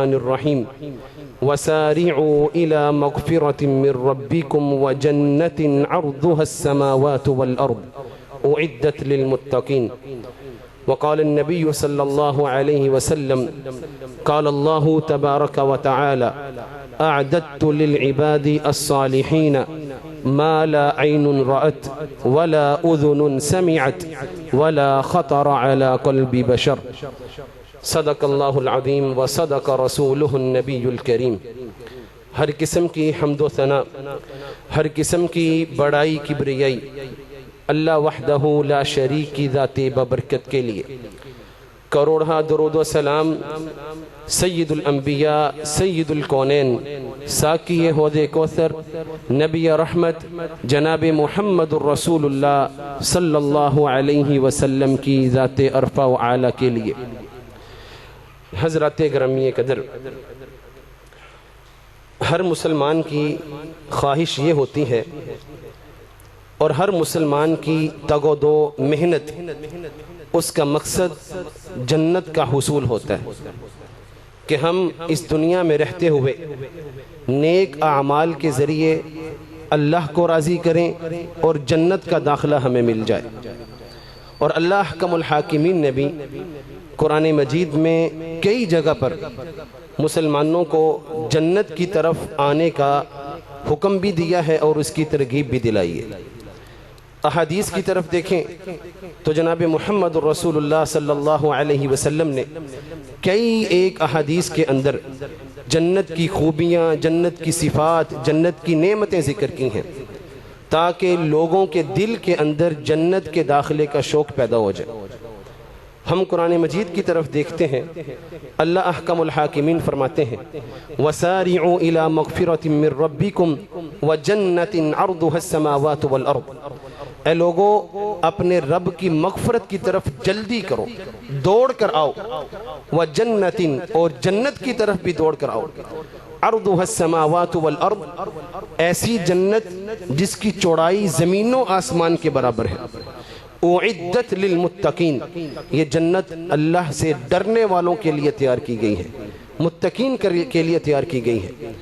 الرحيم وسارعوا إلى مغفرة من ربكم وجنة عرضها السماوات والأرض أعدت للمتقين. وقال النبي صلى الله عليه وسلم قال الله تبارك وتعالى أعددت للعباد الصالحين ما لا عين رأت ولا أذن سمعت ولا خطر على قلب بشر. صدق اللہ العظیم و صدق رسولہ النبی الکریم. ہر قسم کی حمد و ثنا، ہر قسم کی بڑائی کبریائی اللہ وحدہ لا شریک کی ذات ببرکت کے لیے. کروڑہ درود و سلام سید الانبیاء سید الکونین ساقی حوض کوثر نبی رحمت جناب محمد الرسول اللہ صلی اللہ علیہ وسلم کی ذات عرفہ و اعلیٰ کے لیے. حضرات گرامی قدر، ہر مسلمان کی خواہش یہ ہوتی ہے اور ہر مسلمان کی تگ و دو محنت اس کا مقصد جنت کا حصول ہوتا ہے کہ ہم اس دنیا میں رہتے ہوئے نیک اعمال کے ذریعے اللہ کو راضی کریں اور جنت کا داخلہ ہمیں مل جائے. اور اللہ احکم الحاکمین نے بھی قرآن مجید میں کئی جگہ پر مسلمانوں کو جنت کی طرف آنے کا حکم بھی دیا ہے اور اس کی ترغیب بھی دلائی ہے. احادیث کی طرف دیکھیں تو جناب محمد رسول اللہ صلی اللہ علیہ وسلم نے کئی ایک احادیث کے اندر جنت کی خوبیاں، جنت کی صفات، جنت کی نعمتیں ذکر کی ہیں تاکہ لوگوں کے دل کے اندر جنت کے داخلے کا شوق پیدا ہو جائے. ہم قرآن مجید کی طرف دیکھتے ہیں، اللہ احکم الحاکمین فرماتے ہیں وَسَارِعُوا إِلَى مَغْفِرَةٍ مِّن رَبِّكُمْ وَجَنَّةٍ عَرْضُهَا السَّمَاوَاتُ وَالْأَرْضُ. اے لوگو اپنے رب کی مغفرت کی طرف جلدی کرو، دوڑ کر آؤ. وَجَنَّةٍ اور جنت کی طرف بھی دوڑ کر آؤ. عَرْضُهَا السَّمَاوَاتُ وَالْأَرْضُ ایسی جنت جس کی چوڑائی زمین و آسمان کے برابر ہے. اعدت للمتقین یہ جنت اللہ سے ڈرنے والوں کے لیے تیار کی گئی ہے، متقین کے لیے تیار کی گئی ہے.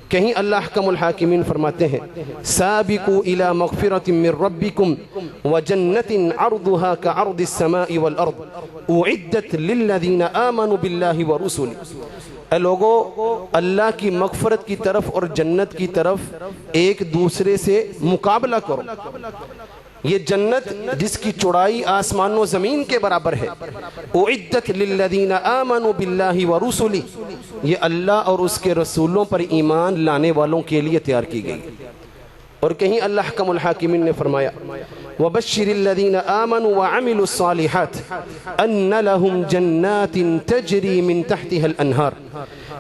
کہیں اللہ احکم الحاکمین فرماتے ہیں سابقوا الی مغفرۃ من ربکم وجنۃ عرضها كعرض السماء والارض اعدت للذین آمنوا باللہ ورسلہ. اے لوگو اللہ کی مغفرت کی طرف اور جنت کی طرف ایک دوسرے سے مقابلہ کرو. یہ جنت جس کی چوڑائی آسمان و زمین کے برابر ہے، اعدت للذین آمنوا باللہ ورسلہ یہ اللہ اور اس کے رسولوں پر ایمان لانے والوں کے لیے تیار کی گئی. اور کہیں اللہ احکم الحاکمین نے فرمایا وَبَشِّرِ الَّذِينَ آمَنُوا وَعَمِلُوا الصَّالِحَاتِ أَنَّ لَهُمْ جَنَّاتٍ تَجْرِي مِن تَحْتِهَا الْأَنْهَارِ.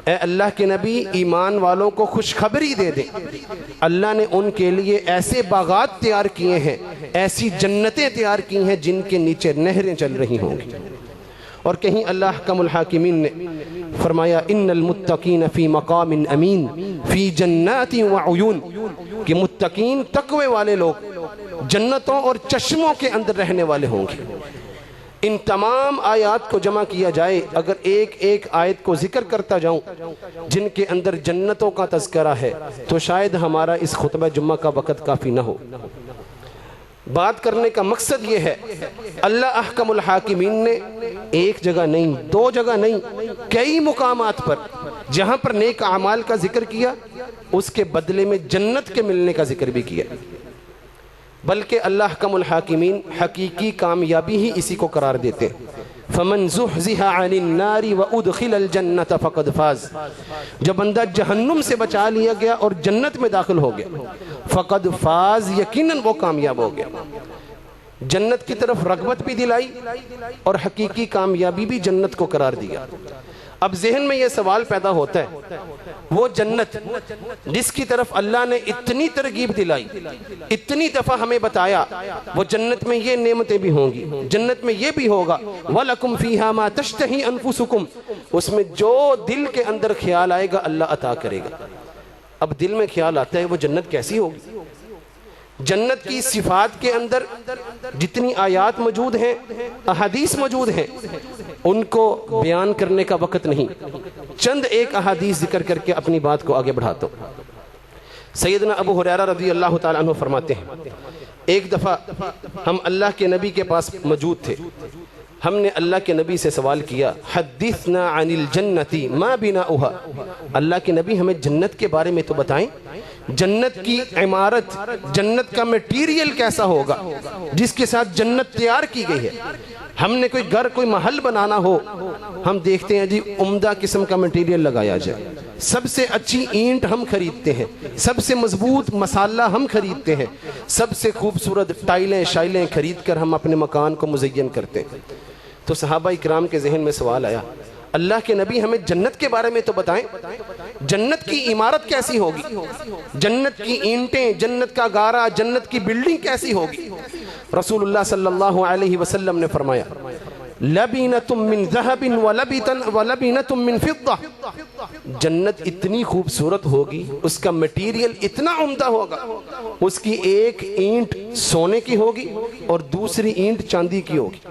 اے اللہ کے نبی ایمان والوں کو خوشخبری دے دیں، اللہ نے ان کے لیے ایسے باغات تیار کیے ہیں، ایسی جنتیں تیار کی ہیں جن کے نیچے نہریں چل رہی ہوں گی. اور کہیں اللہ احکم الحاکمین نے فرمایا ان المتقین فی مقام امین فی جنات وعیون کہ متقین تقوی والے لوگ جنتوں اور چشموں کے اندر رہنے والے ہوں گے. ان تمام آیات کو جمع کیا جائے، اگر ایک ایک آیت کو ذکر کرتا جاؤں جن کے اندر جنتوں کا تذکرہ ہے تو شاید ہمارا اس خطبہ جمعہ کا وقت کافی نہ ہو. بات کرنے کا مقصد یہ ہے اللہ احکم الحاکمین نے ایک جگہ نہیں، دو جگہ نہیں، کئی مقامات پر جہاں پر نیک اعمال کا ذکر کیا اس کے بدلے میں جنت کے ملنے کا ذکر بھی کیا. بلکہ اللہ احکم الحاکمین حقیقی کامیابی ہی اسی کو قرار دیتے ہیں. فَمَنْ زُحْزِحَ عَنِ النَّارِ وَأُدْخِلَ الْجَنَّةَ فَقَدْ فَازَ جب بندہ جہنم سے بچا لیا گیا اور جنت میں داخل ہو گیا فقد فاز یقیناً وہ کامیاب ہو گیا. جنت کی طرف رغبت بھی دلائی اور حقیقی کامیابی بھی جنت کو قرار دیا. اب ذہن میں یہ سوال پیدا ہوتا ہے وہ جنت جس کی طرف اللہ نے اتنی ترغیب دلائی، اتنی دفعہ ہمیں بتایا وہ جنت میں یہ نعمتیں بھی ہوں گی، جنت میں یہ بھی ہوگا وَلَكُمْ فِيهَا مَا تَشْتَهِي أَنفُسُكُمْ اس میں جو دل کے اندر خیال آئے گا اللہ عطا کرے گا. اب دل میں خیال آتا ہے وہ جنت کیسی ہوگی. جنت کی صفات کے اندر جتنی آیات موجود ہیں، احادیث موجود ہیں، ان کو بیان کرنے کا وقت نہیں، چند ایک احادیث ذکر کر کے اپنی بات کو آگے بڑھاتا ہوں۔ سیدنا ابو ہریرہ رضی اللہ تعالیٰ عنہ فرماتے ہیں ایک دفعہ ہم اللہ کے نبی کے پاس موجود تھے، ہم نے اللہ کے نبی سے سوال کیا حدثنا عن الجنت ما بناؤها، اللہ کے نبی ہمیں جنت کے بارے میں تو بتائیں، جنت کی عمارت، جنت کا میٹیریل کیسا ہوگا جس کے ساتھ جنت تیار کی گئی ہے۔ ہم نے کوئی گھر کوئی محل بنانا ہو، ہم دیکھتے ہیں جی عمدہ قسم کا میٹیریل لگایا جائے، سب سے اچھی اینٹ ہم خریدتے ہیں، سب سے مضبوط مسالہ ہم خریدتے ہیں، سب سے خوبصورت ٹائلیں شائلیں خرید کر ہم اپنے مکان کو مزین کرتے ہیں۔ تو صحابہ اکرام کے ذہن میں سوال آیا اللہ کے نبی ہمیں جنت کے بارے میں تو بتائیں، جنت کی عمارت کیسی ہوگی، جنت کی اینٹیں، جنت کا گارا، جنت کی بلڈنگ کیسی ہوگی؟ رسول اللہ صلی اللہ علیہ وسلم نے فرمایا لبینۃ من ذہب ولبینۃ من فضہ، جنت اتنی خوبصورت ہوگی، اس کا میٹیریل اتنا عمدہ ہوگا، اس کی ایک اینٹ سونے کی ہوگی اور دوسری اینٹ چاندی کی ہوگی،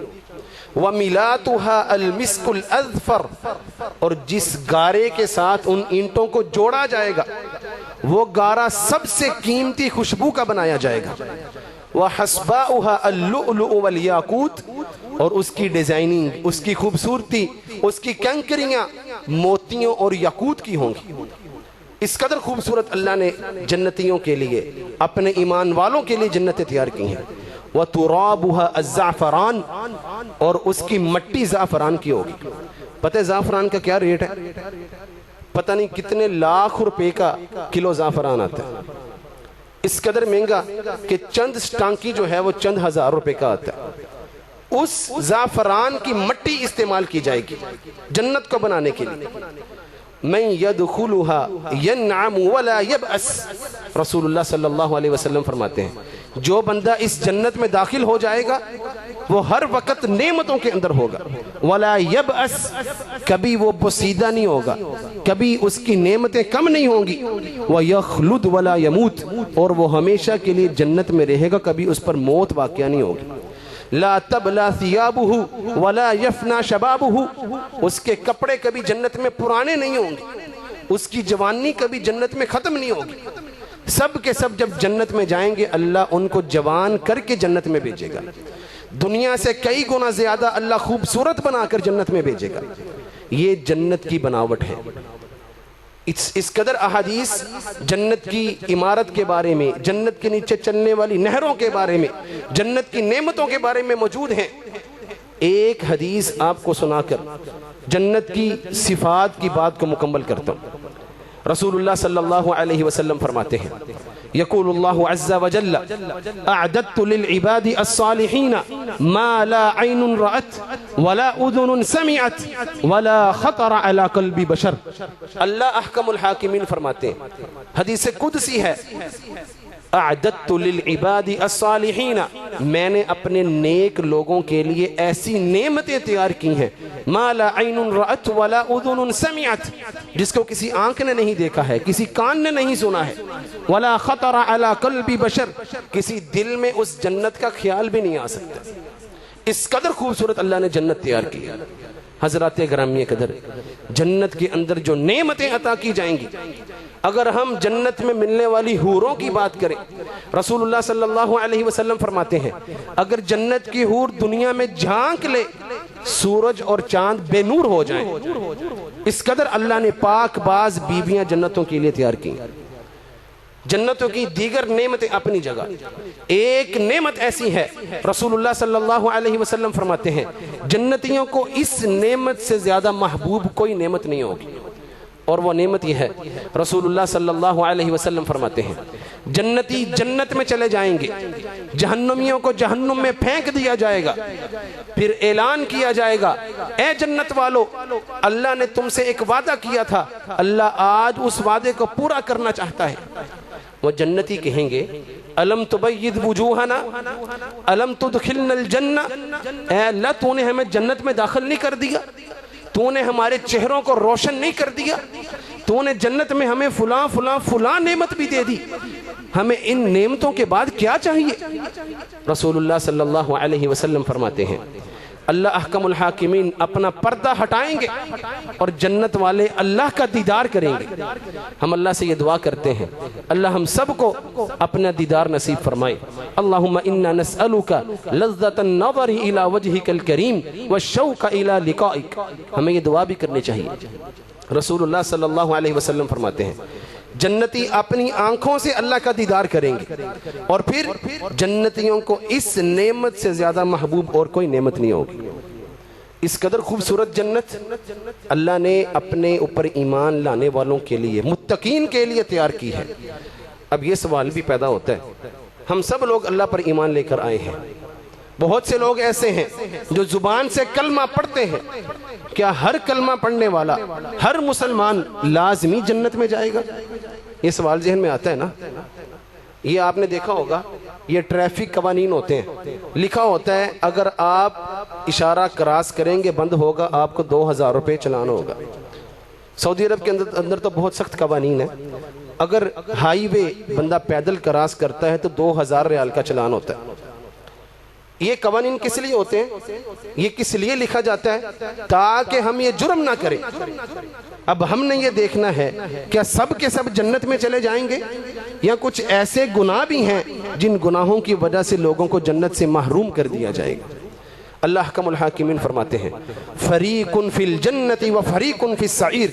وَمِلَاتُهَا الْمِسْكُ الْأَذْفَرُ، اور جس گارے کے ساتھ ان اینٹوں کو جوڑا جائے گا وہ گارا سب سے قیمتی خوشبو کا بنایا جائے گا، وَحَسْبَاؤُهَا اللُّؤْلُؤُ وَالْيَاقُوتُ، اور اس کی ڈیزائننگ، اس کی خوبصورتی، اس کی کنکریاں موتیوں اور یاقوت کی ہوں گی۔ اس قدر خوبصورت اللہ نے جنتیوں کے لیے، اپنے ایمان والوں کے لیے جنتیں تیار کی ہیں۔ وَتُرَابُهَا الزَّعْفَرَانُ، اور اس کی مٹی زعفران کی ہوگی۔ پتہ ہے زعفران کا کیا ریٹ ہے؟ پتہ نہیں کتنے لاکھ روپے کا کلو زعفران آتا ہے، اس قدر مہنگا کہ چند ٹانکی جو ہے وہ چند ہزار روپے کا آتا ہے۔ اس زعفران کی مٹی استعمال کی جائے گی جنت کو بنانے کے لیے۔ من يدخلها ينعم ولا يبأس، رسول اللہ صلی اللہ علیہ وسلم فرماتے ہیں جو بندہ اس جنت میں داخل ہو جائے گا وہ ہر وقت نعمتوں کے اندر ہوگا، ولا يبأس، کبھی وہ بوسیدہ نہیں ہوگا، کبھی اس کی نعمتیں کم نہیں ہوں گی، ويخلد ولا يموت، اور وہ ہمیشہ کے لیے جنت میں رہے گا، کبھی اس پر موت واقعہ نہیں ہوگی۔ لا تبلا ثيابه ولا يفنى شبابه، اس کے کپڑے کبھی جنت میں پرانے نہیں ہوں گے، اس کی جوانی کبھی جنت میں ختم نہیں ہوگی، سب کے سب جب جنت میں جائیں گے اللہ ان کو جوان کر کے جنت میں بھیجے گا، دنیا سے کئی گنا زیادہ اللہ خوبصورت بنا کر جنت میں بھیجے گا۔ یہ جنت کی بناوٹ ہے۔ اس قدر احادیث جنت کی عمارت کے بارے میں، جنت کے نیچے چلنے والی نہروں کے بارے میں، جنت کی نعمتوں کے بارے میں موجود ہیں۔ ایک حدیث آپ کو سنا کر جنت کی صفات کی بات کو مکمل کرتا ہوں۔ رسول اللہ صلی اللہ علیہ وسلم فرماتے ہیں یقول اللہ عز وجل اعددت للعباد الصالحین ما لا عین رأت ولا اذن سمعت ولا خطر على قلب بشر۔ اللہ احکم الحاکمین فرماتے ہیں، حدیث قدسی ہے، اعددت للعباد الصالحین، میں نے اپنے نیک لوگوں کے لیے ایسی نعمتیں تیار کی ہیں، ما لا عین رأت ولا اذن سمعت، جس کو کسی آنکھ نے نہیں دیکھا ہے، کسی کان نے نہیں سنا ہے، ولا خطر علی قلب بشر، کسی دل میں اس جنت کا خیال بھی نہیں آ سکتا۔ اس قدر خوبصورت اللہ نے جنت تیار کی۔ حضرات گرامی قدر، جنت کے اندر جو نعمتیں عطا کی جائیں گی، اگر ہم جنت میں ملنے والی حوروں کی بات کریں، رسول اللہ صلی اللہ علیہ وسلم فرماتے ہیں اگر جنت کی حور دنیا میں جھانک لے سورج اور چاند بے نور ہو جائیں، اس قدر اللہ نے پاک باز بیویاں جنتوں کے لیے تیار کی۔ جنتوں کی دیگر نعمتیں اپنی جگہ، ایک نعمت ایسی ہے رسول اللہ صلی اللہ علیہ وسلم فرماتے ہیں جنتیوں کو اس نعمت سے زیادہ محبوب کوئی نعمت نہیں ہوگی، اور وہ نعمت یہ ہے، رسول اللہ صلی اللہ علیہ وسلم فرماتے ہیں جنتی جنت میں چلے جائیں گے، جہنمیوں کو جہنم میں پھینک دیا جائے گا، پھر اعلان کیا جائے گا اے جنت والو، اللہ نے تم سے ایک وعدہ کیا تھا، اللہ آج اس وعدے کو پورا کرنا چاہتا ہے۔ وہ جنتی کہیں گے الم تبید وجوہنا الم تدخلنا الجنہ، اے اللہ تو نے ہمیں جنت میں داخل نہیں کر دیا، تو نے ہمارے چہروں کو روشن نہیں کر دیا، تو نے جنت میں ہمیں فلاں فلاں فلاں نعمت بھی دے دی، ہمیں ان نعمتوں کے بعد کیا چاہیے؟ رسول اللہ صلی اللہ علیہ وسلم فرماتے ہیں اللہ احکم الحاکمین اپنا پردہ ہٹائیں گے اور جنت والے اللہ کا دیدار کریں گے۔ ہم اللہ سے یہ دعا کرتے ہیں اللہ ہم سب کو اپنا دیدار نصیب فرمائے۔ اللہم انا نسألک لذت النظر الى وجہک الکریم والشوق الى لقائک۔ ہمیں یہ دعا بھی کرنی چاہیے۔ رسول اللہ صلی اللہ علیہ وسلم فرماتے ہیں جنتی اپنی آنکھوں سے اللہ کا دیدار کریں گے، اور پھر جنتیوں کو اس نعمت سے زیادہ محبوب اور کوئی نعمت نہیں ہوگی۔ اس قدر خوبصورت جنت اللہ نے اپنے اوپر ایمان لانے والوں کے لیے، متقین کے لیے تیار کی ہے۔ اب یہ سوال بھی پیدا ہوتا ہے، ہم سب لوگ اللہ پر ایمان لے کر آئے ہیں، بہت سے لوگ ایسے ہیں جو زبان سے کلمہ پڑھتے ہیں، کیا ہر کلمہ پڑھنے والا، ہر مسلمان لازمی جنت میں جائے گا؟ یہ سوال ذہن میں آتا ہے نا۔ یہ آپ نے دیکھا ہوگا، یہ ٹریفک قوانین ہوتے ہیں، لکھا ہوتا ہے اگر آپ اشارہ کراس کریں گے بند ہوگا، آپ کو 2000 روپے چلان ہوگا۔ سعودی عرب کے اندر تو بہت سخت قوانین ہے، اگر ہائی وے بندہ پیدل کراس کرتا ہے تو 2000 ریال کا چلان ہوتا ہے۔ یہ قوانین کس لیے ہوتے ہیں؟ یہ کس لیے لکھا جاتا ہے؟ تاکہ ہم یہ جرم نہ کریں۔ اب ہم نے یہ دیکھنا ہے کیا سب کے سب جنت میں چلے جائیں گے، یا کچھ ایسے گناہ بھی ہیں جن گناہوں کی وجہ سے لوگوں کو جنت سے محروم کر دیا جائے گا۔ اللہ احکم الحاکمین فرماتے ہیں فریق فی الجنت و فریق فی السعیر،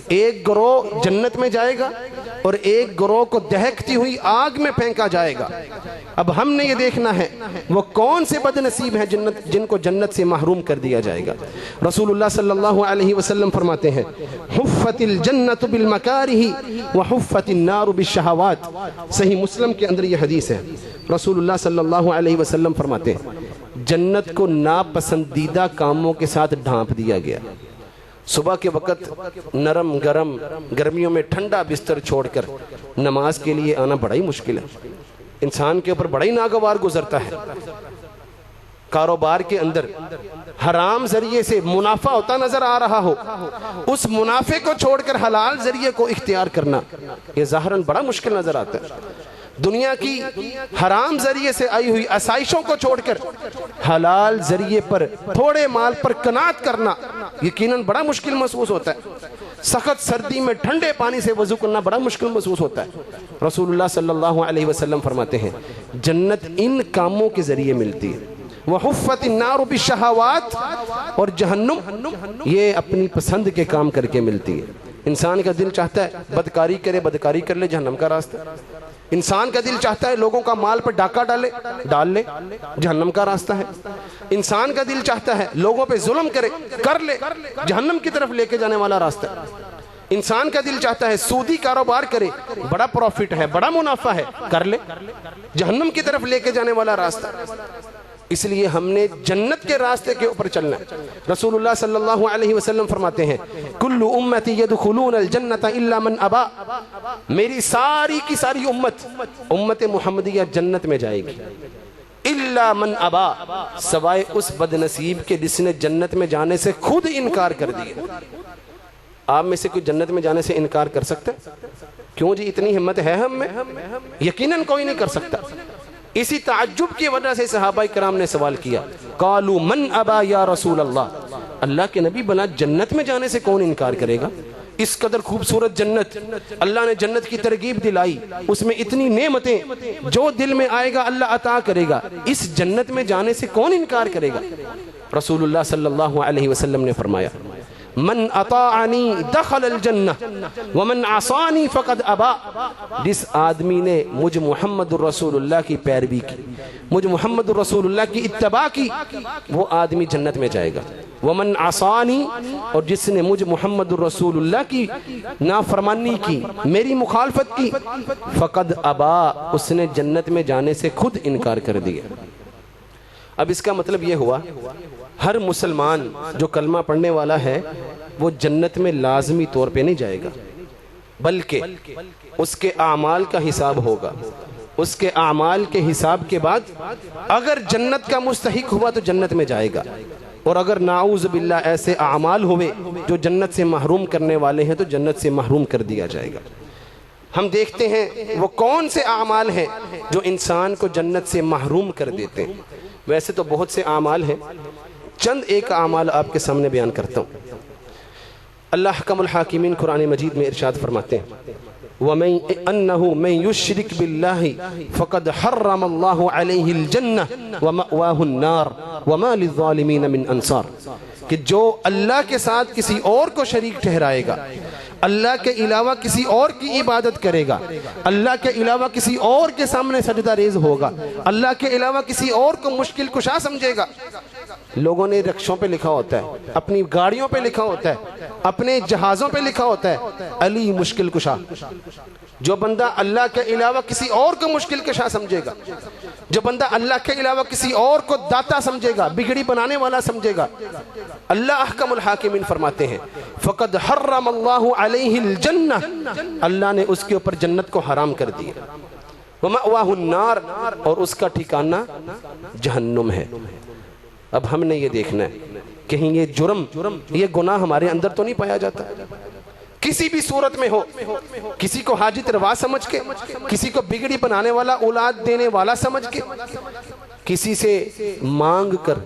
ایک گروہ جنت میں جائے گا اور ایک گروہ کو دہکتی ہوئی آگ میں پھینکا جائے گا۔ اب ہم نے یہ دیکھنا ہے وہ کون سے بد نصیب ہیں جن کو جنت سے محروم کر دیا جائے گا۔ رسول اللہ صلی اللہ علیہ وسلم فرماتے ہیں حفت الجنت بالمکارہ وحفت النار بالشہوات۔ صحیح مسلم کے اندر یہ حدیث ہے، رسول اللہ صلی اللہ علیہ وسلم فرماتے ہیں جنت کو ناپسندیدہ کاموں کے ساتھ ڈھانپ دیا گیا۔ صبح کے وقت نرم گرم گرمیوں میں ٹھنڈا بستر چھوڑ کر نماز کے لیے آنا بڑا ہی مشکل ہے، انسان کے اوپر بڑا ہی ناگوار گزرتا ہے۔ کاروبار کے اندر حرام ذریعے سے منافع ہوتا نظر آ رہا ہو، اس منافع کو چھوڑ کر حلال ذریعے کو اختیار کرنا یہ ظاہراً بڑا مشکل نظر آتا ہے۔ دنیا کی حرام ذریعے سے آئی ہوئی آسائشوں کو چھوڑ کر حلال ذریعے پر تھوڑے مال پر قناعت کرنا یقیناً بڑا مشکل محسوس ہوتا ہے۔ سخت سردی میں ٹھنڈے پانی سے وضو کرنا بڑا مشکل محسوس ہوتا ہے۔ رسول اللہ صلی اللہ علیہ وسلم فرماتے ہیں جنت ان کاموں کے ذریعے ملتی ہے۔ وحفت النار بالشہوات، اور جہنم یہ اپنی پسند کے کام کر کے ملتی ہے۔ انسان کا دل چاہتا ہے بدکاری کرے، بدکاری کر لے، جہنم کا راستہ۔ انسان کا دل چاہتا ہے لوگوں کا مال پر ڈاکہ ڈال لے، جہنم کا راستہ ہے۔ انسان کا دل چاہتا ہے لوگوں پہ ظلم کرے، کر لے، جہنم کی طرف لے کے جانے والا راستہ ہے۔ انسان کا دل چاہتا ہے سودی کاروبار کرے، بڑا پروفٹ ہے، بڑا منافع ہے، کر لے، جہنم کی طرف لے کے جانے والا راستہ۔ اس لیے ہم نے جنت کے راستے کے اوپر چلنا ہے۔ رسول اللہ صلی اللہ علیہ وسلم فرماتے ہیں کل امتی یدخلون الجنت الا من ابا، میری ساری کی ساری امت محمدیہ جنت میں جائے گی، الا من ابا، سوائے اس بد نصیب کے جس نے جنت میں جانے سے خود انکار کر دیا۔ آپ میں سے کوئی جنت میں جانے سے انکار کر سکتا ہے؟ کیوں جی اتنی ہمت ہے ہم میں؟ یقیناً کوئی نہیں کر سکتا۔ اسی تعجب کی وجہ سے صحابہ کرام نے سوال کیا قالوا من ابا یا رسول اللہ، اللہ کے نبی بنا جنت میں جانے سے کون انکار کرے گا؟ اس قدر خوبصورت جنت، اللہ نے جنت کی ترغیب دلائی، اس میں اتنی نعمتیں، جو دل میں آئے گا اللہ عطا کرے گا، اس جنت میں جانے سے کون انکار کرے گا؟ رسول اللہ صلی اللہ علیہ وسلم نے فرمایا من اطاعنی دخل الجنہ ومن عصانی فقد ابا، جس آدمی نے مجھ محمد الرسول اللہ کی پیروی کی، مجھ محمد الرسول اللہ کی اتباع کی، وہ آدمی جنت میں جائے گا۔ ومن عصانی، اور جس نے مجھ محمد الرسول اللہ کی نافرمانی کی، میری مخالفت کی، فقد ابا، اس نے جنت میں جانے سے خود انکار کر دیا۔ اب اس کا مطلب یہ ہوا ہر مسلمان جو کلمہ پڑھنے والا ہے وہ جنت میں لازمی طور پہ نہیں جائے گا، بلکہ اس کے اعمال کا حساب ہوگا۔ اس کے اعمال کے حساب کے بعد اگر جنت کا مستحق ہوا تو جنت میں جائے گا، اور اگر نعوذ باللہ ایسے اعمال ہوئے جو جنت سے محروم کرنے والے ہیں تو جنت سے محروم کر دیا جائے گا۔ ہم دیکھتے ہیں وہ کون سے اعمال ہیں جو انسان کو جنت سے محروم کر دیتے ہیں۔ ویسے تو بہت سے اعمال ہیں، چند ایک اعمال آپ کے سامنے بیان کرتا ہوں۔ اللہ حکم الحاکمین قرآن مجید میں ارشاد فرماتے ہیں أَنَّهُ مَن يُشْرِكْ بِاللَّهِ فَقَدْ حَرَّمَ اللَّهُ عَلَيْهِ الْجَنَّةَ وَمَأْوَاهُ النَّارُ وَمَا لِلظَّالِمِينَ مِنْ أَنصَارٍ، کہ جو اللہ کے ساتھ کسی اور کو شریک ٹھہرائے گا، اللہ کے علاوہ کسی اور کی عبادت کرے گا، اللہ کے علاوہ کسی اور کے سامنے سجدہ ریز ہوگا، اللہ کے علاوہ کسی اور کو مشکل کشا سمجھے گا۔ لوگوں نے رکشوں پہ لکھا ہوتا ہے، اپنی گاڑیوں پہ لکھا ہوتا ہے، اپنے جہازوں پہ لکھا ہوتا ہے علی مشکل کشا۔ جو بندہ اللہ کے علاوہ کسی اور کو مشکل کشا سمجھے گا، جو بندہ اللہ کے علاوہ کسی اور کو داتا سمجھے گا، بگڑی بنانے والا سمجھے گا، اللہ احکم الحاکمین فرماتے ہیں فقد حرم اللہ علیہ الجنہ، اللہ نے اس کے اوپر جنت کو حرام کر دیا، ومأواہ النار، اور اس کا ٹھکانہ جہنم ہے۔ اب ہم نے یہ دیکھنا ہے کہیں یہ جرم، یہ گناہ ہمارے اندر تو نہیں پایا جاتا، کسی بھی صورت میں ہو، کسی کو حاجت روا سمجھ کے، کسی کو بگڑی بنانے والا، اولاد دینے والا سمجھ کے، کسی سے مانگ کر،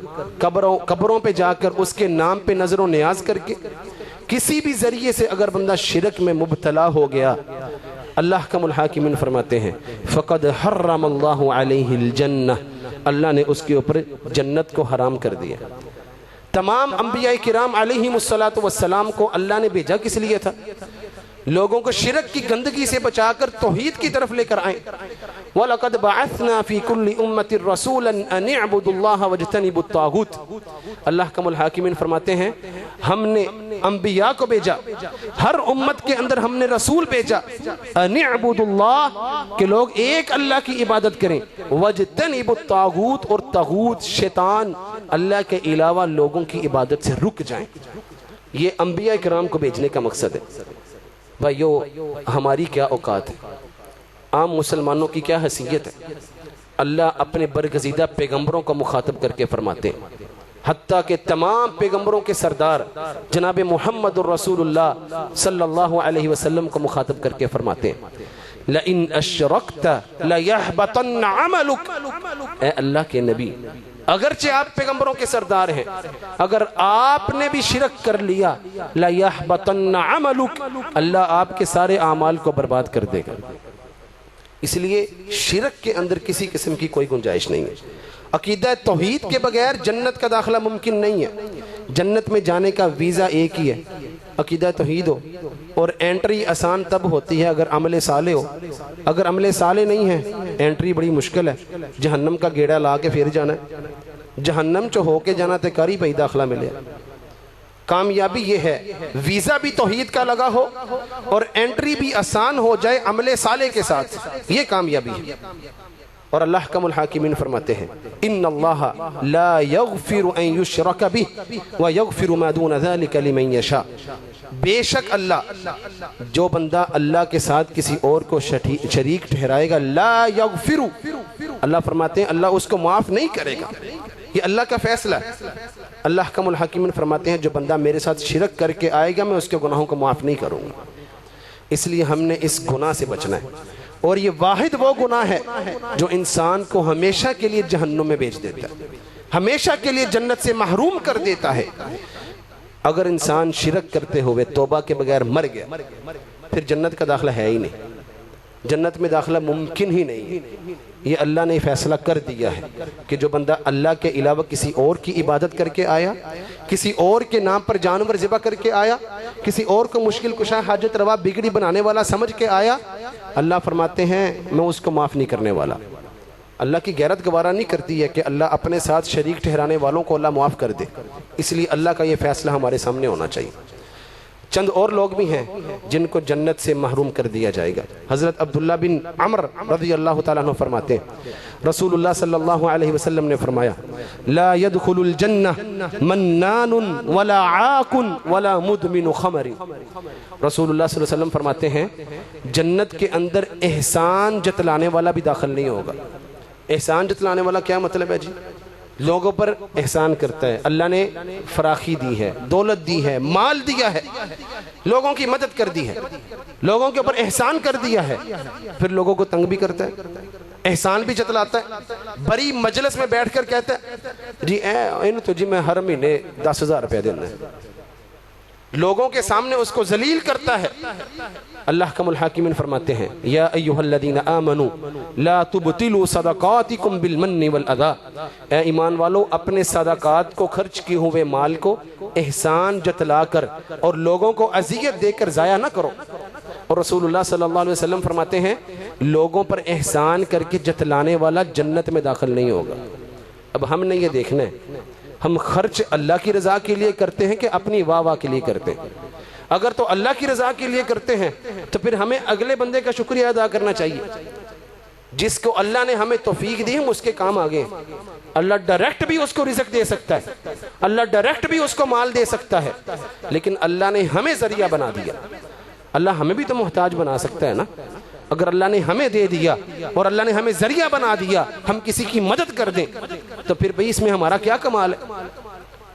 قبروں پہ جا کر اس کے نام پہ نظر و نیاز کر کے، کسی بھی ذریعے سے اگر بندہ شرک میں مبتلا ہو گیا، اللہ حکم الحاکمین فرماتے ہیں فقد حرم اللہ علیہ الجنہ، اللہ نے اس کے اوپر جنت کو حرام کر دیا۔ تمام انبیاء کرام علیہم السلام کو اللہ نے بھیجا کس لیے تھا؟ لوگوں کو شرک کی گندگی سے بچا کر توحید کی طرف لے کر آئیں۔ وَلَقَدْ بَعَثْنَا فِي كُلِّ أُمَّةٍ رَسُولًا أَنِ اعْبُدُوا اللَّهَ وَاجْتَنِبُوا الطَّاغُوتَ، اللہ حکم الحاکمین فرماتے ہیں ہم نے انبیاء کو بھیجا، ہر امت کے اندر ہم نے رسول بھیجا، أَنِ اعْبُدُوا اللَّهَ، کہ لوگ ایک اللہ کی عبادت کریں، وَاجْتَنِبُوا الطَّاغُوتَ، اور طاغوت شیطان اللہ کے علاوہ لوگوں کی عبادت سے رک جائیں۔ یہ انبیاء کرام کو بھیجنے کا مقصد ہے۔ بھائیو، ہماری کیا اوقات ہے، عام مسلمانوں کی کیا حیثیت ہے؟ اللہ اپنے برگزیدہ پیغمبروں کو مخاطب کر کے فرماتے ہیں، حتیٰ کہ تمام پیغمبروں کے سردار جناب محمد الرسول اللہ صلی اللہ علیہ وسلم کو مخاطب کر کے فرماتے ہیں لَإِنْ أَشْرَكْتَ لَيَحْبَطَنَّ عَمَلُكَ، اے اللہ کے نبی، اگرچہ آپ پیغمبروں کے سردار ہیں، اگر آپ نے بھی شرک کر لیا لَيَحْبَطَنَّ عَمَلُكَ، اللہ آپ کے سارے اعمال کو برباد کر دے گا۔ اس لیے شرک کے اندر کسی قسم کی کوئی گنجائش نہیں ہے۔ عقیدہ توحید کے بغیر جنت کا داخلہ ممکن نہیں ہے۔ جنت میں جانے کا ویزا ایک ہی ہے، عقیدہ توحید ہو، اور انٹری آسان تب ہوتی ہے اگر عمل صالح ہو۔ اگر عمل صالح نہیں ہے انٹری بڑی مشکل ہے، جہنم کا گیڑا لا کے پھر جانا ہے، جہنم چو ہو کے جانا تے کاری پہ داخلہ ملے۔ کامیابی یہ ہے ویزا بھی توحید کا لگا ہو اور انٹری بھی آسان ہو جائے عمل صالح کے ساتھ، یہ کامیابی ہے۔ اور اللہ حکم الحاکمین فرماتے ہیں ان اللہ لا یغفر ان یشرک بہ ویغفر ما دون ذلک لمن یشاء، بے شک اللہ، جو بندہ اللہ کے ساتھ کسی اور کو شریک ٹھہرائے گا، لا یغفر، اللہ فرماتے ہیں اللہ اس کو معاف نہیں کرے گا، یہ اللہ کا فیصلہ ہے۔ اللہ حکم الحاکمین فرماتے ہیں جو بندہ میرے ساتھ شرک کر کے آئے گا میں اس کے گناہوں کو معاف نہیں کروں گا۔ اس لیے ہم نے اس گناہ سے بچنا ہے، اور یہ واحد وہ گناہ ہے جو انسان کو ہمیشہ کے لیے جہنم میں بھیج دیتا ہے، ہمیشہ کے لیے جنت سے محروم کر دیتا ہے۔ اگر انسان شرک کرتے ہوئے توبہ کے بغیر مر گیا پھر جنت کا داخلہ ہے ہی نہیں، جنت میں داخلہ ممکن ہی نہیں ہے۔ یہ اللہ نے فیصلہ کر دیا ہے کہ جو بندہ اللہ کے علاوہ کسی اور کی عبادت کر کے آیا، کسی اور کے نام پر جانور ذبح کر کے آیا، کسی اور کو مشکل کشا حاجت روا بگڑی بنانے والا سمجھ کے آیا، اللہ فرماتے ہیں میں اس کو معاف نہیں کرنے والا۔ اللہ کی غیرت گوارا نہیں کرتی ہے کہ اللہ اپنے ساتھ شریک ٹھہرانے والوں کو اللہ معاف کر دے، اس لیے اللہ کا یہ فیصلہ ہمارے سامنے ہونا چاہیے۔ چند اور لوگ بھی ہیں جن کو جنت سے محروم کر دیا جائے گا۔ حضرت عبداللہ بن عمر رضی اللہ تعالیٰ عنہ فرماتے ہیں رسول اللہ صلی اللہ علیہ وسلم نے فرمایا لا يدخل الجنہ منان ولا عاق ولا مدمن خمر، رسول اللہ صلی اللہ علیہ وسلم فرماتے ہیں جنت کے اندر احسان جتلانے والا بھی داخل نہیں ہوگا۔ احسان جتلانے والا کیا مطلب ہے جی؟ لوگوں پر احسان کرتا ہے، اللہ نے فراخی دی ہے، دولت دی ہے، مال دیا ہے، لوگوں کی مدد کر دی ہے، لوگوں کے اوپر احسان کر دیا ہے، پھر لوگوں کو تنگ بھی کرتا ہے۔ احسان بھی جتلاتا ہے، بڑی مجلس میں بیٹھ کر کہتا ہے جی انہوں تو جی میں ہر مہینے 10,000 روپے دینا ہے، لوگوں کے سامنے اس کو ذلیل کرتا ہے۔ اللہ کم الحاکمین فرماتے ہیں یا ایہا الذین آمنوا لا تبطلوا صدقاتکم بالمن والاذی، اے ایمان والو اپنے صدقات کو، خرچ کیے ہوئے مال کو احسان جتلا کر اور لوگوں کو اذیت دے کر ضائع نہ کرو۔ اور رسول اللہ صلی اللہ علیہ وسلم فرماتے ہیں لوگوں پر احسان کر کے جتلانے والا جنت میں داخل نہیں ہوگا۔ اب ہم نے یہ دیکھنا ہے ہم خرچ اللہ کی رضا کے لیے کرتے ہیں کہ اپنی واہ واہ کے لیے کرتے ہیں؟ اگر تو اللہ کی رضا کے لیے کرتے ہیں تو پھر ہمیں اگلے بندے کا شکریہ ادا کرنا چاہیے، جس کو اللہ نے ہمیں توفیق دی ہم اس کے کام آگے ہیں۔ اللہ ڈائریکٹ بھی اس کو رزق دے سکتا ہے، اللہ ڈائریکٹ بھی اس کو مال دے سکتا ہے، لیکن اللہ نے ہمیں ذریعہ بنا دیا۔ اللہ ہمیں بھی تو محتاج بنا سکتا ہے نا۔ اگر اللہ نے ہمیں دے دیا اور اللہ نے ہمیں ذریعہ بنا دیا ہم کسی کی مدد کر دیں تو پھر بھئی اس میں ہمارا کیا کمال ہے؟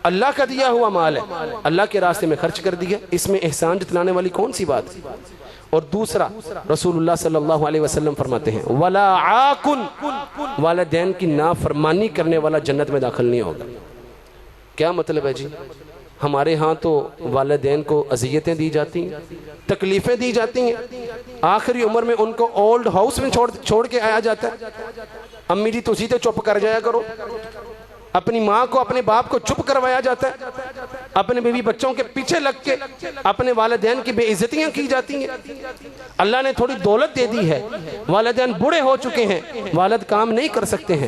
اللہ کا دیا ہوا مال ہے، اللہ کے راستے میں خرچ کر دیا، اس میں احسان جتلانے والی کون سی بات؟ اور دوسرا رسول اللہ صلی اللہ علیہ وسلم فرماتے ہیں وَلَا عَاقٌ، والدین کی نافرمانی کرنے والا جنت میں داخل نہیں ہوگا۔ کیا مطلب ہے جی؟ ہمارے ہاں تو والدین کو اذیتیں دی جاتی ہیں، تکلیفیں دی جاتی ہیں، آخری عمر میں ان کو اولڈ ہاؤس میں چھوڑ کے آیا جاتا ہے۔ امی جی تسی تو چپ کر جایا کرو، اپنی ماں کو اپنے باپ کو چپ کروایا جاتا ہے، اپنے بیوی بچوں کے پیچھے لگ کے اپنے والدین کی بے عزتیاں کی جاتی ہیں۔ اللہ نے تھوڑی دولت دے دی ہے، والدین بوڑھے ہو چکے ہیں، والد کام نہیں کر سکتے ہیں،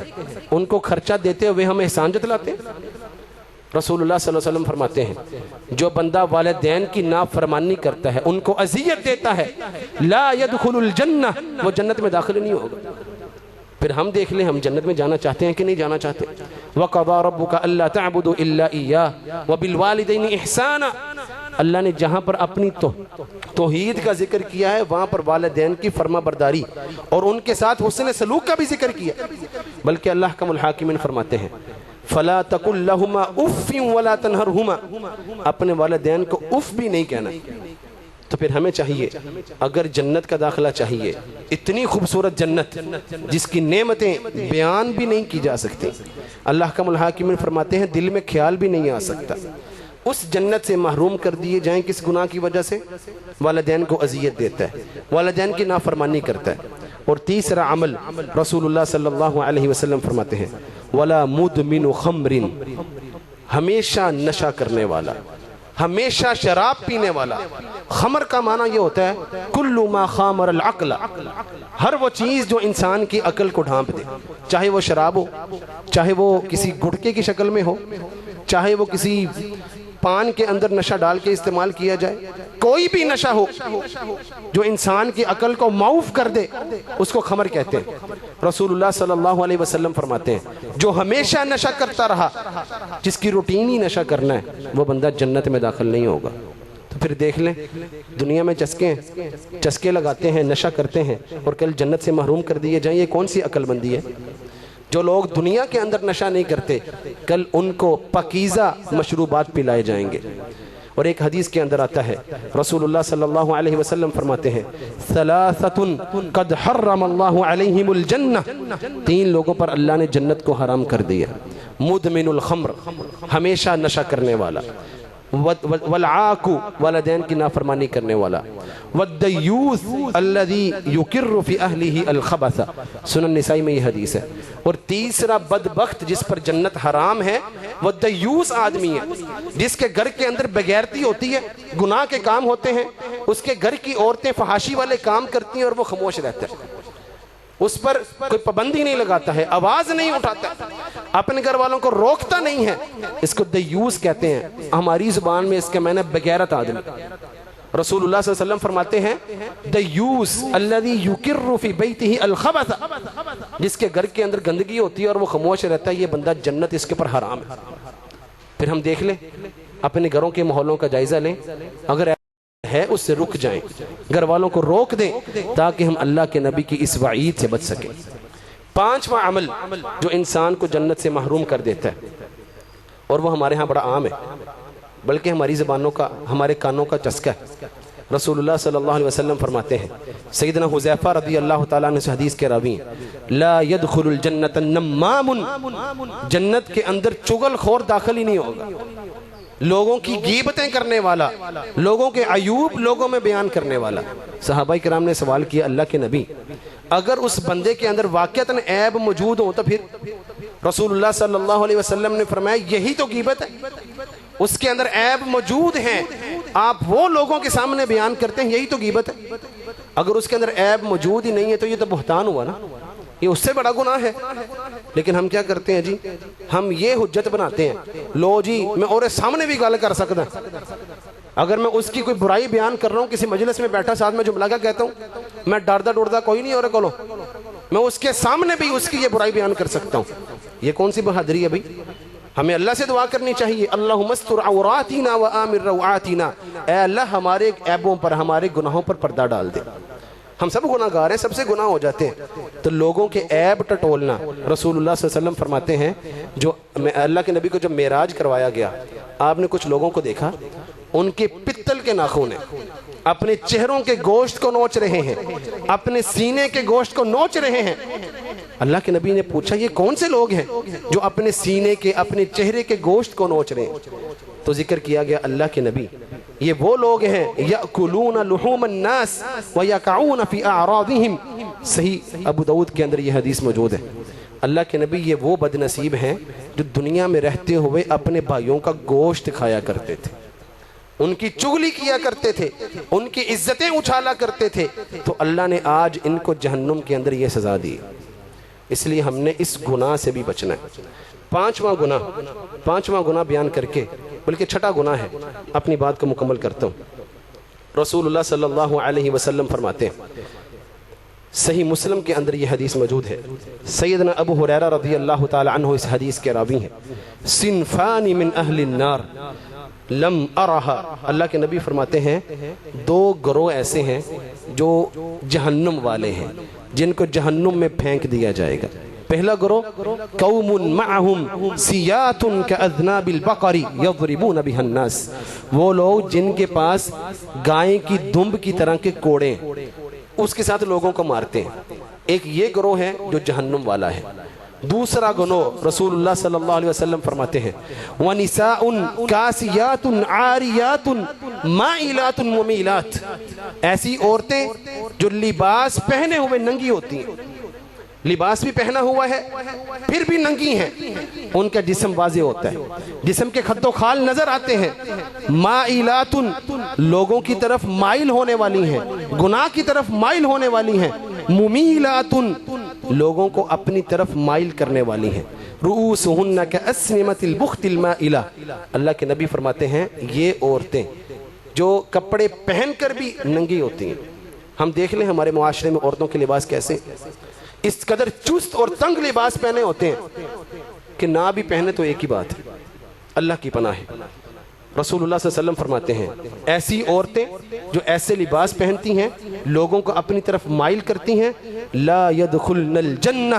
ان کو خرچہ دیتے ہوئے ہم احسان جتلاتے ہیں۔ رسول اللہ صلی اللہ علیہ وسلم فرماتے ہیں جو بندہ والدین کی نافرمانی کرتا ہے، ان کو اذیت دیتا ہے، لا يدخل الجنہ، وہ جنت میں داخل نہیں ہوگا۔ پھر ہم دیکھ لیں ہم جنت میں جانا چاہتے ہیں کہ نہیں جانا چاہتے؟ وَقَضَى رَبُّكَ أَلَّا تَعْبُدُوا إِلَّا إِيَّاهُ وَبِالْوَالِدَيْنِ إِحْسَانًا، اللہ نے جہاں پر اپنی توحید کا ذکر کیا ہے وہاں پر والدین کی فرما برداری اور ان کے ساتھ حسن سلوک کا بھی ذکر کیا، بلکہ اللہ کم الحاکمین فرماتے ہیں فَلَا تَقُلْ لَهُمَا أُفٍّ وَلَا تَنْهَرْهُمَا، اپنے والدین کو اف بھی نہیں کہنا۔ تو پھر ہمیں چاہیے اگر جنت کا داخلہ چاہیے، اتنی خوبصورت جنت جس کی نعمتیں بیان بھی نہیں کی جا سکتی، اللہ کا الحاکمین فرماتے ہیں دل میں خیال بھی نہیں آ سکتا، اس جنت سے محروم کر دیے جائیں کس گناہ کی وجہ سے؟ والدین کو اذیت دیتا ہے، والدین کی نافرمانی کرتا ہے۔ اور تیسرا عمل رسول اللہ صلی اللہ علیہ وسلم فرماتے ہیں وَلَا مُدْمِنُ خَمْرٍ، ہمیشہ نشہ کرنے والا، ہمیشہ شراب پینے والا۔ خمر کا معنی یہ ہوتا ہے کُلُّ مَا خَامَرَ الْعَقْلَ، ہر وہ چیز جو انسان کی عقل کو ڈھانپ دے، چاہے وہ شراب ہو، چاہے وہ کسی گٹکے کی شکل میں ہو، چاہے وہ کسی پان کے اندر نشہ ڈال کے استعمال کیا جائے، کوئی بھی نشہ ہو جو انسان کی عقل کو معوف کر دے اس کو خمر کہتے ہیں۔ رسول اللہ صلی اللہ علیہ وسلم فرماتے ہیں جو ہمیشہ نشہ کرتا رہا، جس کی روٹین ہی نشہ کرنا ہے، وہ بندہ جنت میں داخل نہیں ہوگا۔ تو پھر دیکھ لیں دنیا میں چسکے لگاتے ہیں، نشہ کرتے ہیں اور کل جنت سے محروم کر دیے جائیں، یہ کون سی عقل مندی ہے؟ جو لوگ دنیا کے اندر نشہ نہیں کرتے کل ان کو پاکیزہ مشروبات پلائے جائیں گے۔ اور ایک حدیث کے اندر آتا ہے رسول اللہ صلی اللہ علیہ وسلم فرماتے ہیں ثلاثة قد حرم اللہ علیہم الجنہ، تین لوگوں پر اللہ نے جنت کو حرام کر دیا، مدمن الخمر، ہمیشہ نشہ کرنے والا، والعاق، والدین کی نافرمانی کرنے والا، والدیوث الذی یقر فی اہلہ الخبث، سنن نسائی میں یہ حدیث ہے۔ اور تیسرا بدبخت جس پر جنت حرام ہے وہ دیوث آدمی ہے، جس کے گھر کے اندر بغیرتی ہوتی ہے، گناہ کے کام ہوتے ہیں، اس کے گھر کی عورتیں فحاشی والے کام کرتی ہیں اور وہ خاموش رہتا ہے، اس پر کوئی پابندی نہیں لگاتا ہے، آواز نہیں اٹھاتا، اپنے گھر والوں کو روکتا نہیں ہے، اس کو دیوث کہتے ہیں، ہماری زبان میں اس کا معنی بغیرت آدمی۔ رسول اللہ صلی اللہ علیہ وسلم فرماتے ہیں دیوث الذی یقر فی بیتہ الخبث، جس کے گھر کے اندر گندگی ہوتی ہے اور وہ خاموش رہتا ہے، یہ بندہ جنت اس کے پر حرام ہے۔ پھر ہم دیکھ لیں اپنے گھروں کے ماحولوں کا جائزہ لیں، اگر ہے اس سے رک جائیں، گھر والوں کو روک دیں تاکہ ہم اللہ کے نبی کی اس وعید سے بچ سکیں۔ پانچواں عمل جو انسان کو جنت سے محروم کر دیتا ہے اور وہ ہمارے ہاں بڑا عام ہے، بلکہ ہماری زبانوں کا، ہمارے کانوں کا چسکا ہے، رسول اللہ صلی اللہ علیہ وسلم فرماتے ہیں، سیدنا حذیفہ رضی اللہ تعالیٰ عنہ سے حدیث کے راوی ہیں، لا يدخل الجنت النمام، جنت کے اندر چغل خور داخل ہی نہیں ہوگا، لوگوں کی غیبتیں کرنے والا، لوگوں کے عیوب لوگوں میں بیان کرنے والا۔ صحابہ کرام نے سوال کیا، اللہ کے نبی اگر اس بندے کے اندر واقعتاً عیب موجود ہو تو پھر؟ رسول اللہ صلی اللہ علیہ وسلم نے فرمایا یہی تو غیبت ہے، اس کے اندر عیب موجود ہیں، آپ وہ لوگوں کے سامنے بیان کرتے ہیں، یہی تو غیبت ہے۔ اگر اس کے اندر عیب موجود ہی نہیں ہے تو یہ تو بہتان ہوا نا، یہ اس سے بڑا گناہ ہے۔ لیکن ہم کیا کرتے ہیں جی، ہم یہ حجت بناتے ہیں، لو جی میں اور سامنے بھی گل کر سکتا ہوں، اگر میں اس کی کوئی برائی بیان کر رہا ہوں، کسی مجلس میں بیٹھا ساتھ میں جملہ کیا کہتا ہوں، میں ڈردا ڈردا کوئی نہیں اور کولو، میں اس کے سامنے بھی اس کی یہ برائی بیان کر سکتا ہوں۔ یہ کون سی بہادری ہے بھائی؟ ہمیں اللہ سے دعا کرنی چاہیے، اللہم استر عوراتنا وآمن روعاتنا، اے اللہ ہمارے عیبوں پر، ہمارے گناہوں پر پردہ ڈال دے۔ ہم سب گناہ گار ہیں، سب سے گناہ ہو جاتے ہیں، تو لوگوں کے عیب ٹٹولنا، رسول اللہ صلی اللہ علیہ وسلم فرماتے ہیں، جو اللہ کے نبی کو جب معراج کروایا گیا، آپ نے کچھ لوگوں کو دیکھا، ان کے پتل کے ناخن ہیں، اپنے چہروں کے گوشت کو نوچ رہے ہیں، اپنے سینے کے گوشت کو نوچ رہے ہیں۔ اللہ کے نبی نے پوچھا یہ کون سے لوگ ہیں جو اپنے سینے کے، اپنے چہرے کے گوشت کو نوچ رہے ہیں؟ تو ذکر کیا گیا اللہ کے نبی یہ وہ لوگ ہیں یأکلون لحوم الناس ویقعون فی اعراضہم، صحیح ابو داؤد کے اندر یہ حدیث موجود ہے۔ اللہ کے نبی یہ وہ بد نصیب ہیں جو دنیا میں رہتے ہوئے اپنے بھائیوں کا گوشت کھایا کرتے تھے، ان کی چغلی کیا کرتے تھے، ان کی عزتیں اچھالا کرتے تھے، تو اللہ نے آج ان کو جہنم کے اندر یہ سزا دی۔ اس لیے ہم نے اس گناہ سے بھی بچنا ہے۔ پانچواں گناہ بیان کر کے، بلکہ چھٹا گناہ ہے، اپنی بات کو مکمل کرتا ہوں۔ رسول اللہ صلی اللہ علیہ وسلم فرماتے ہیں، صحیح مسلم کے اندر یہ حدیث موجود ہے، سیدنا ابو ہریرہ رضی اللہ تعالی عنہ اس حدیث کے راوی ہیں، صنفان من اہل النار لم ارہا، اللہ کے نبی فرماتے ہیں دو گروہ ایسے ہیں جو جہنم والے ہیں، جن کو جہنم میں پھینک دیا جائے گا۔ پہلا گروہ قوم معہم سیات کاذناب البقر یضربون بها الناس، وہ لوگ جن کے پاس گائیں کی دمب کی طرح کے کوڑے اس کے ساتھ لوگوں کو مارتے ہیں۔ ایک یہ گروہ ہے جو جہنم والا ہے۔ دوسرا گناہ رسول اللہ صلی اللہ علیہ وسلم فرماتے ہیں وَنِسَاءٌ کاسیات عاریات مائلات ممیلات، ایسی عورتیں جو لباس پہنے ہوئے ننگی ہوتی ہیں، لباس بھی پہنا ہوا ہے پھر بھی ننگی ہیں، ان کا جسم واضح ہوتا ہے، جسم کے خد و خال نظر آتے ہیں، مائلات لوگوں کی طرف مائل ہونے والی ہیں، گناہ کی طرف مائل ہونے والی ہیں، ممیلات لوگوں کو اپنی طرف مائل کرنے والی ہیں، رؤوسہن کاسنمۃ البخت المائلہ، اللہ کے نبی فرماتے ہیں یہ عورتیں جو کپڑے پہن کر بھی ننگی ہوتی ہیں۔ ہم دیکھ لیں ہمارے معاشرے میں عورتوں کے لباس کیسے، اس قدر چست اور تنگ لباس پہنے ہوتے ہیں کہ نہ بھی پہنے تو ایک ہی بات ہے، اللہ کی پناہ ہے۔ رسول اللہ صلی اللہ علیہ وسلم فرماتے ہیں ایسی عورتیں جو ایسے لباس پہنتی ہیں، لوگوں کو اپنی طرف مائل کرتی ہیں، لا يدخلن الجنہ،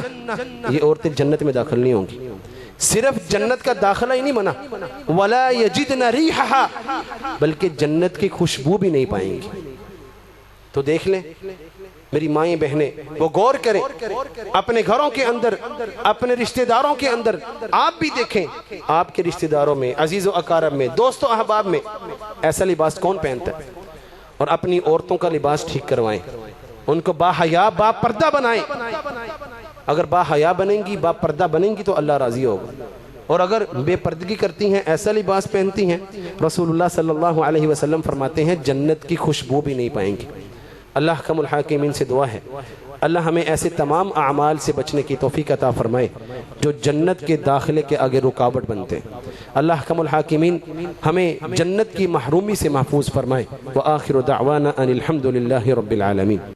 یہ عورتیں جنت میں داخل نہیں ہوں گی۔ صرف جنت کا داخلہ ہی نہیں منع، ولا یجدن ریحھا، بلکہ جنت کی خوشبو بھی نہیں پائیں گی۔ تو دیکھ لیں میری مائیں بہنیں، وہ غور کریں اپنے گھروں کے اندر، اپنے رشتہ داروں کے اندر، آپ بھی دیکھیں آپ کے رشتہ داروں میں، عزیز و اقارب میں، دوست و احباب میں ایسا لباس کون پہنتا ہے، اور اپنی عورتوں کا لباس ٹھیک کروائیں، ان کو با حیا با پردہ بنائیں۔ اگر با حیا بنیں گی، با پردہ بنیں گی تو اللہ راضی ہوگا، اور اگر بے پردگی کرتی ہیں، ایسا لباس پہنتی ہیں، رسول اللہ صلی اللہ علیہ وسلم فرماتے ہیں جنت کی خوشبو بھی نہیں پائیں گی۔ اللہ احکم الحاکمین سے دعا ہے اللہ ہمیں ایسے تمام اعمال سے بچنے کی توفیق عطا فرمائے جو جنت کے داخلے کے آگے رکاوٹ بنتے ہیں۔ اللہ احکم الحاکمین ہمیں جنت کی محرومی سے محفوظ فرمائے۔ وآخر دعوانا ان الحمد للہ رب العالمین۔